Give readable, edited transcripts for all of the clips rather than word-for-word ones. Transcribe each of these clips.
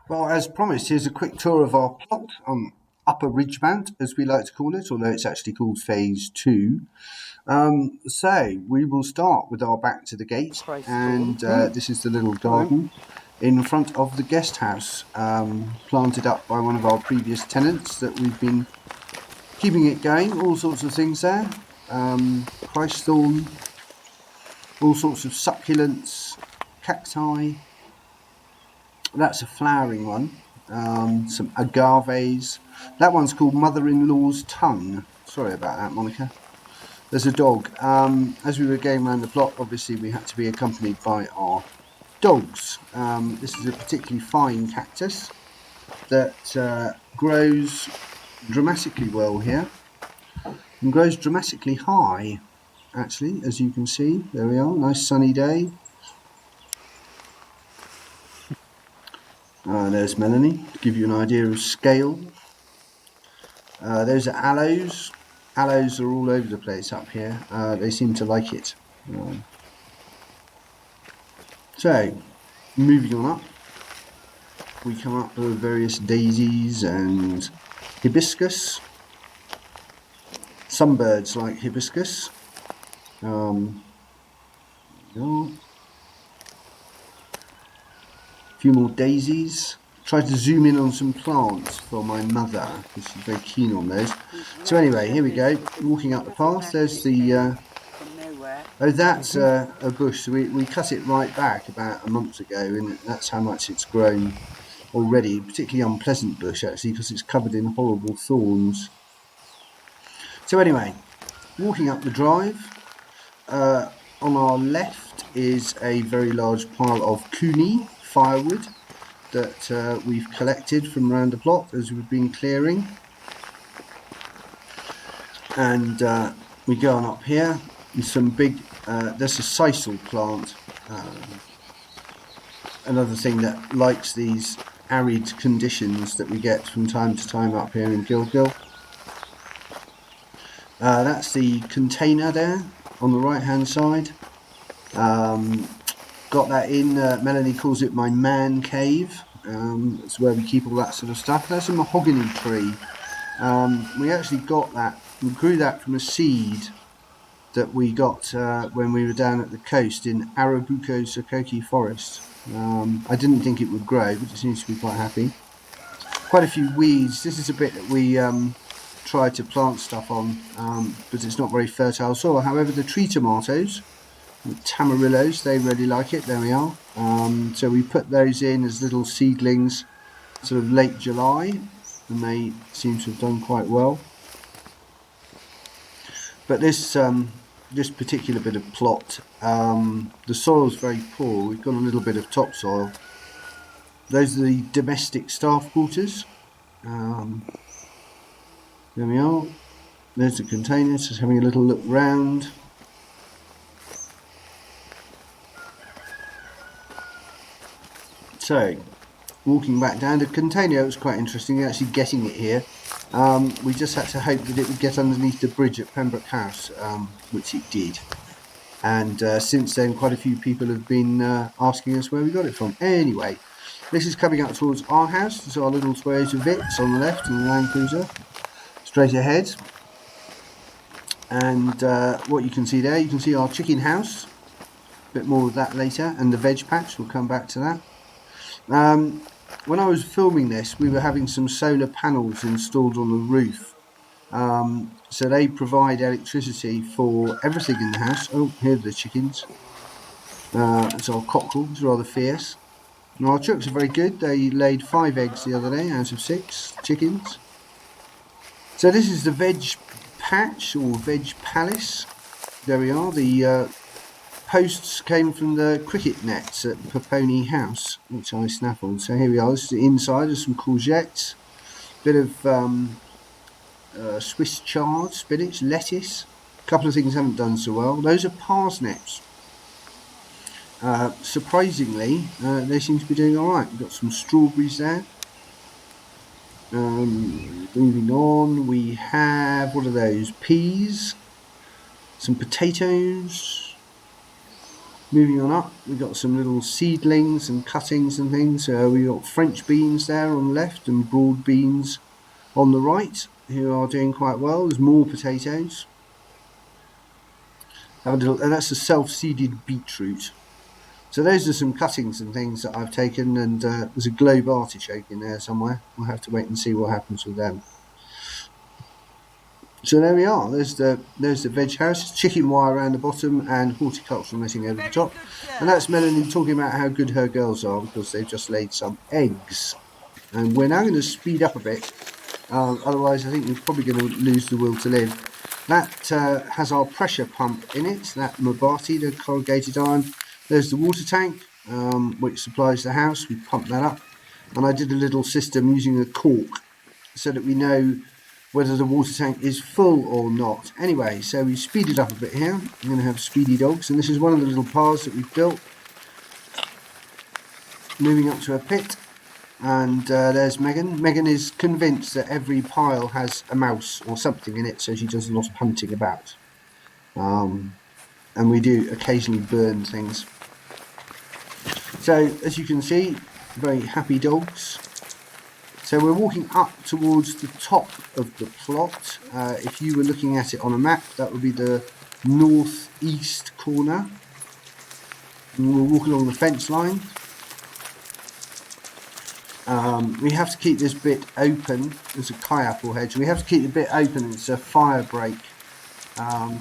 Well, as promised, here's a quick tour of our plot on Upper Ridgemount, as we like to call it, although it's actually called Phase 2. So, we will start with our back to the gate, and this is the little garden in front of the guest house, planted up by one of our previous tenants that we've been keeping it going, all sorts of things there. Christ thorn, all sorts of succulents, cacti. That's a flowering one. Some agaves. That one's called Mother-in-Law's Tongue. Sorry about that, Monica. There's a dog. As we were going around the plot, obviously we had to be accompanied by our dogs. This is a particularly fine cactus that grows dramatically well here and grows dramatically high, actually, as you can see. There we are, nice sunny day. There's Melanie, to give you an idea of scale. Those are aloes. Aloes are all over the place up here. They seem to like it. So, moving on up, we come up with various daisies and hibiscus. Some birds like hibiscus. A few more daisies. Try to zoom in on some plants for my mother, because she's very keen on those. So anyway, here we go. Walking up the path, there's the... oh, that's a bush. So we cut it right back about a month ago, and that's how much it's grown already. Particularly unpleasant bush, actually, because it's covered in horrible thorns. So anyway, walking up the drive, on our left is a very large pile of kuni firewood that we've collected from around the plot as we've been clearing. And we go on up here, and some big, there's a sisal plant, another thing that likes these arid conditions that we get from time to time up here in Gilgil. That's the container there on the right hand side. Got that in, Melanie calls it my man cave. It's where we keep all that sort of stuff. That's a mahogany tree. We actually got that, we grew that from a seed that we got when we were down at the coast in Arabuko Sokoke Forest. I didn't think it would grow, but it seems to be quite happy. Quite a few weeds. This is a bit that we tried to plant stuff on, but it's not very fertile soil. However, the tree tomatoes, the tamarillos, they really like it. There we are. So we put those in as little seedlings sort of late July, and they seem to have done quite well. But this particular bit of plot, the soil's very poor. We've got a little bit of topsoil. Those are the domestic staff quarters. There we are. There's the container, just having a little look round. So, walking back down, the container was quite interesting, actually getting it here. We just had to hope that it would get underneath the bridge at Pembroke House, which it did. And since then, quite a few people have been asking us where we got it from. Anyway, this is coming up towards our house. This is our little Toyota Vitz on the left and the Land Cruiser straight ahead. And what you can see there, you can see our chicken house. A bit more of that later, and the veg patch, we'll come back to that. When I was filming this, we were having some solar panels installed on the roof. So they provide electricity for everything in the house. Oh, here are the chickens. It's our cockerel, it's rather fierce. Now, our chooks are very good. They laid 5 eggs the other day out of 6 chickens. So this is the veg patch or veg palace. There we are. The posts came from the cricket nets at Poponi House, which I snaffled. So here we are. This is the inside. There's some courgettes, bit of Swiss chard, spinach, lettuce. A couple of things haven't done so well. Those are parsnips. Surprisingly, they seem to be doing all right. We've got some strawberries there. Moving on, we have, what are those? Peas, some potatoes. Moving on up, we've got some little seedlings and cuttings and things. We've got French beans there on the left and broad beans on the right, who are doing quite well. There's more potatoes. And that's a self-seeded beetroot. So those are some cuttings and things that I've taken, and there's a globe artichoke in there somewhere. We'll have to wait and see what happens with them. So there we are. There's the veg house, chicken wire around the bottom, and horticultural netting over the top. And that's Melanie talking about how good her girls are because they've just laid some eggs. And we're now going to speed up a bit. Otherwise, I think we're probably going to lose the will to live. That has our pressure pump in it. That Mabati, the corrugated iron. There's the water tank, which supplies the house. We pump that up. And I did a little system using a cork so that we know whether the water tank is full or not. Anyway, so we speeded up a bit here. I'm going to have speedy dogs, and this is one of the little paths that we've built. Moving up to a pit, and there's Megan. Megan is convinced that every pile has a mouse or something in it, so she does a lot of hunting about. And we do occasionally burn things. So, as you can see, very happy dogs. So we're walking up towards the top of the plot. If you were looking at it on a map, that would be the northeast corner. And we'll walk along the fence line. We have to keep this bit open. There's a kaiapple hedge. We have to keep the bit open. It's a fire break,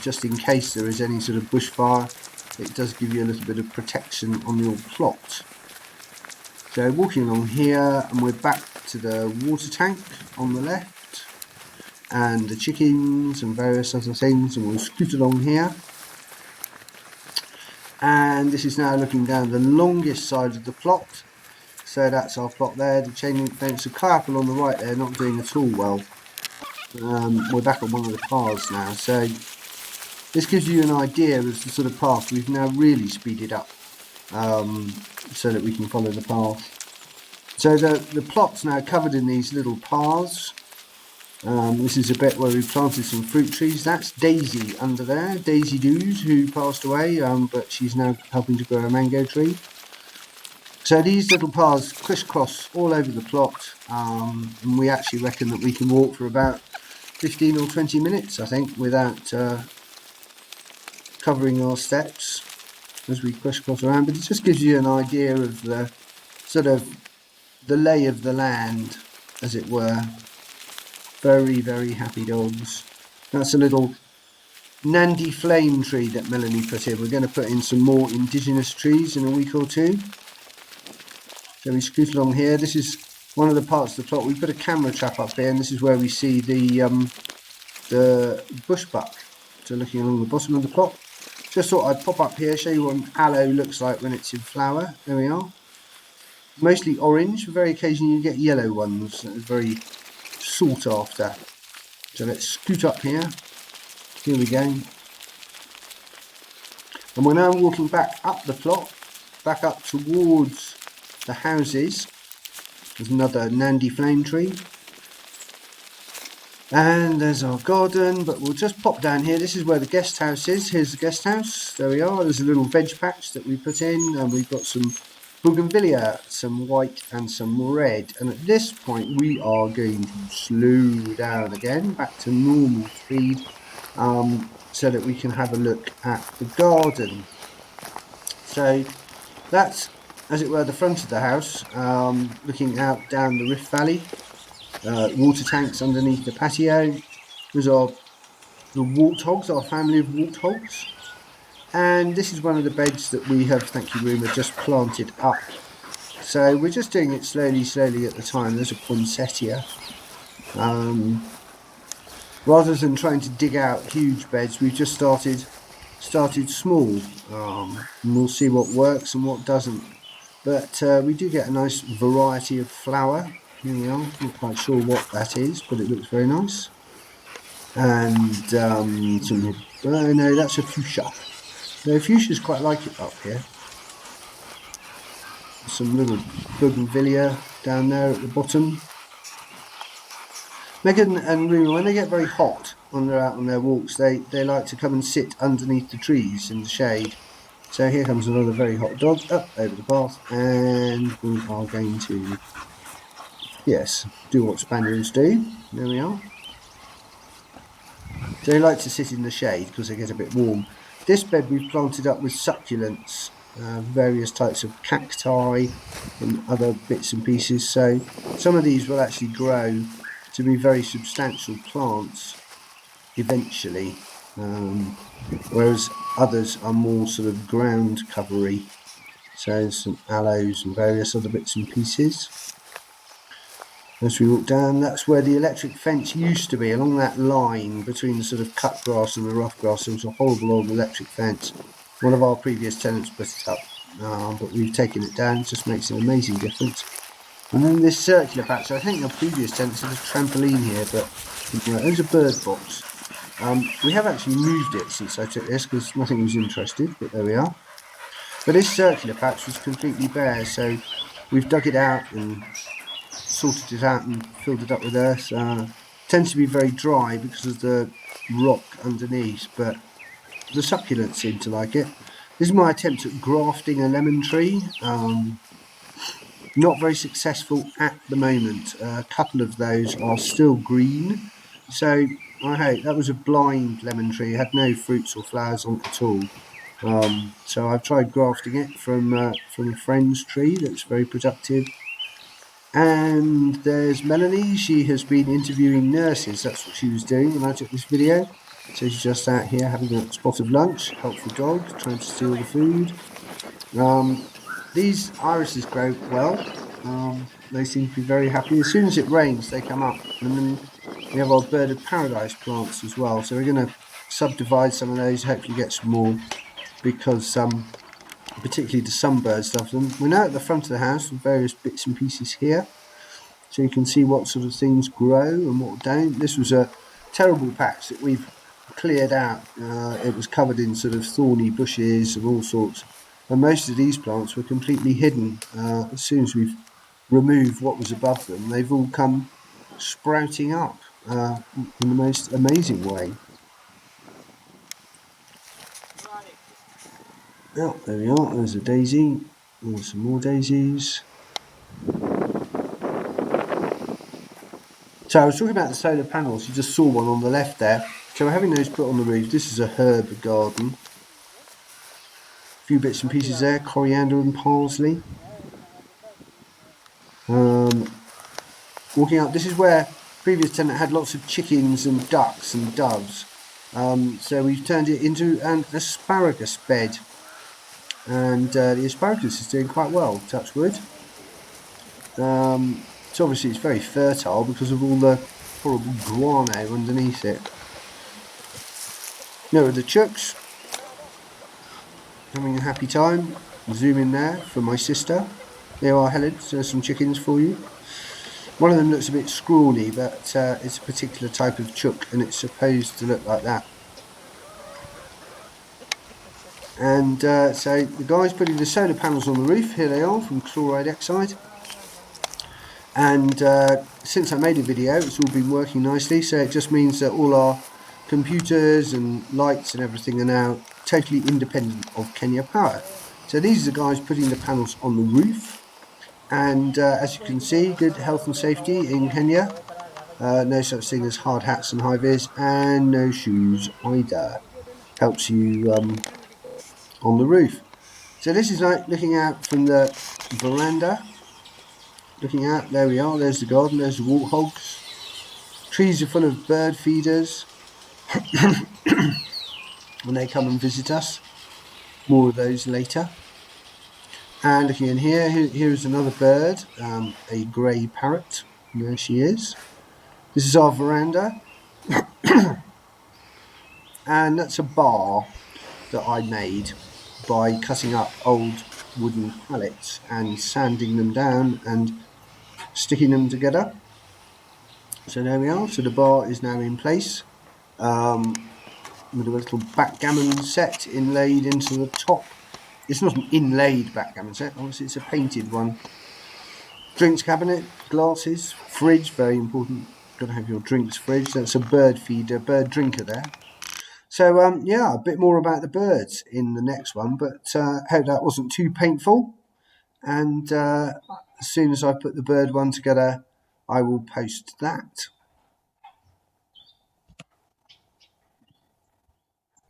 just in case there is any sort of bushfire. It does give you a little bit of protection on your plot. So walking along here, and we're back to the water tank on the left, and the chickens and various other things, and we'll scoot along here. And this is now looking down the longest side of the plot. So that's our plot there, the chain link fence. The kaiapple on the right there, not doing at all well. We're back on one of the paths now. So this gives you an idea of the sort of path. We've now really speeded up so that we can follow the path. So the plot's now covered in these little paths. This is a bit where we've planted some fruit trees. That's Daisy under there, Daisy Doos, who passed away, but she's now helping to grow a mango tree. So these little paths crisscross all over the plot, and we actually reckon that we can walk for about 15 or 20 minutes, I think, without covering our steps as we crisscross around. But it just gives you an idea of the sort of the lay of the land, as it were. Very, very happy dogs. That's a little Nandi flame tree that Melanie put in. We're going to put in some more indigenous trees in a week or two. So we scoot along here. This is one of the parts of the plot. We put a camera trap up here, and this is where we see the bushbuck. So looking along the bottom of the plot. Just thought I'd pop up here, show you what an aloe looks like when it's in flower. There we are. Mostly orange. Very occasionally you get yellow ones. That is very sought after. So let's scoot up here. Here we go. And we're now walking back up the plot, back up towards the houses. There's another Nandi flame tree. And there's our garden, but we'll just pop down here. This is where the guest house is. Here's the guest house. There we are. There's a little veg patch that we put in, and we've got some bougainvillea, some white and some red. And at this point we are going to slow down again, back to normal speed, so that we can have a look at the garden. So that's, as it were, the front of the house, looking out down the Rift Valley. Water tanks underneath the patio. Those are the warthogs, our family of warthogs. And this is one of the beds that we have, thank you Rumour, just planted up. So we're just doing it slowly at the time. There's a poinsettia. Rather than trying to dig out huge beds, we've just started small. And we'll see what works and what doesn't. But we do get a nice variety of flower. Here we are. Not quite sure what that is, but it looks very nice. And no, that's a fuchsia. No, fuchsias quite like it up here. Some little bougainvillea down there at the bottom. Megan and Ruma, when they get very hot when they're out on their walks, they like to come and sit underneath the trees in the shade. So here comes another very hot dog up over the path, and we are going to, yes, do what spaniels do. There we are. So they like to sit in the shade because they get a bit warm. This bed we've planted up with succulents, various types of cacti and other bits and pieces. So some of these will actually grow to be very substantial plants eventually, whereas others are more sort of ground covery. So some aloes and various other bits and pieces. As we walk down, that's where the electric fence used to be, along that line between the sort of cut grass and the rough grass. There was a horrible old electric fence. One of our previous tenants put it up, but we've taken it down. It just makes an amazing difference. And then this circular patch, I think the previous tenants had a trampoline here, but there's a bird box. We have actually moved it since I took this because nothing was interested, but there we are. But this circular patch was completely bare, so we've dug it out and sorted it out and filled it up with earth. Tends to be very dry because of the rock underneath, but the succulents seem to like it. This is my attempt at grafting a lemon tree. Not very successful at the moment. A couple of those are still green, so I hope that was a blind lemon tree. It had no fruits or flowers on it at all. So I've tried grafting it from a friend's tree that's very productive. And there's Melanie. She has been interviewing nurses. That's what she was doing when I took this video. So she's just out here having a spot of lunch. Helpful dog, trying to steal the food. These irises grow well. They seem to be very happy. As soon as it rains, they come up. And then we have our bird of paradise plants as well. So we're going to subdivide some of those, hopefully get some more, because particularly the sunbirds love them. We're now at the front of the house with various bits and pieces here, so you can see what sort of things grow and what don't. This was a terrible patch that we've cleared out. It was covered in sort of thorny bushes of all sorts, and most of these plants were completely hidden. As soon as we've removed what was above them, they've all come sprouting up in the most amazing way. Oh, there we are. There's a daisy. There's some more daisies. So I was talking about the solar panels. You just saw one on the left there. So we're having those put on the roof. This is a herb garden. A few bits and pieces there. Coriander and parsley. Walking up. This is where previous tenant had lots of chickens and ducks and doves. So we've turned it into an asparagus bed. And the asparagus is doing quite well, touch wood. So obviously it's very fertile because of all the horrible guano underneath it. There are the chooks having a happy time. Zoom in there for my sister. There are Helen, so there's some chickens for you. One of them looks a bit scrawny, but it's a particular type of chook and it's supposed to look like that. And so the guy's putting the solar panels on the roof. Here they are from Chloride Exide. And since I made a video, it's all been working nicely. So it just means that all our computers and lights and everything are now totally independent of Kenya Power. So these are the guys putting the panels on the roof. And as you can see, good health and safety in Kenya. No such thing as hard hats and high vis, and no shoes either. Helps you on the roof. So this is like looking out from the veranda. Looking out, there we are, there's the garden, there's the warthogs. Trees are full of bird feeders when they come and visit us. More of those later. And looking in here, here's another bird, a grey parrot. There she is. This is our veranda. And that's a bar that I made by cutting up old wooden pallets and sanding them down and sticking them together. So there we are. So the bar is now in place with a little backgammon set inlaid into the top. It's not an inlaid backgammon set, obviously it's a painted one. Drinks cabinet, glasses, fridge, very important. Got to have your drinks fridge. That's a bird feeder, bird drinker there. So, yeah, a bit more about the birds in the next one, but hope that wasn't too painful. And as soon as I put the bird one together, I will post that.